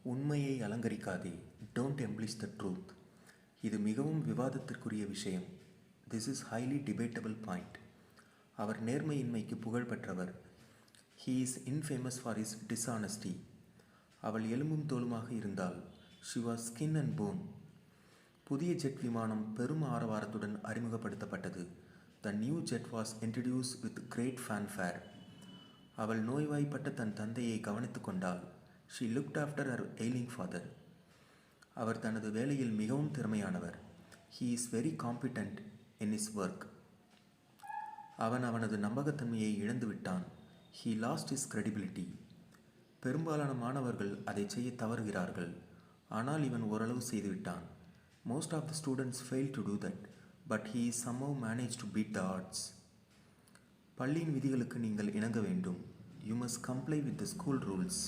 உண்மையை அலங்கரிக்காதே. Don't எம்ப்ளிஷ் the truth. இது மிகவும் விவாதத்திற்குரிய விஷயம். This is highly debatable point. அவர் நேர்மையின்மைக்கு புகழ் பெற்றவர். He is infamous for his dishonesty. அவள் எலும்பும் தோலுமாக இருந்தாள். She was skin and bone. புதிய ஜெட் விமானம் பெரும் ஆரவாரத்துடன் அறிமுகப்படுத்தப்பட்டது. The new jet was introduce with great fanfare. அவள் நோய்வாய்ப்பட்ட தன் தந்தையை கவனித்து கொண்டாள். She looked after her ailing father. அவர் தனது வேலையில் மிகவும் திறமையானவர். He is very competent in is work. அவன் அவனது நம்பகத்தன்மையை இழந்துவிட்டான். He lost is credibility. பெரும்பாலான மாணவர்கள் அதை செய்ய தவறுகிறார்கள். ஆனால் இவன் ஓரளவு செய்துவிட்டான். Most of the students fail to do that, but he somehow managed to beat the odds. பள்ளியின் விதிகளுக்கு நீங்கள் இணங்க வேண்டும். You must comply with the school rules.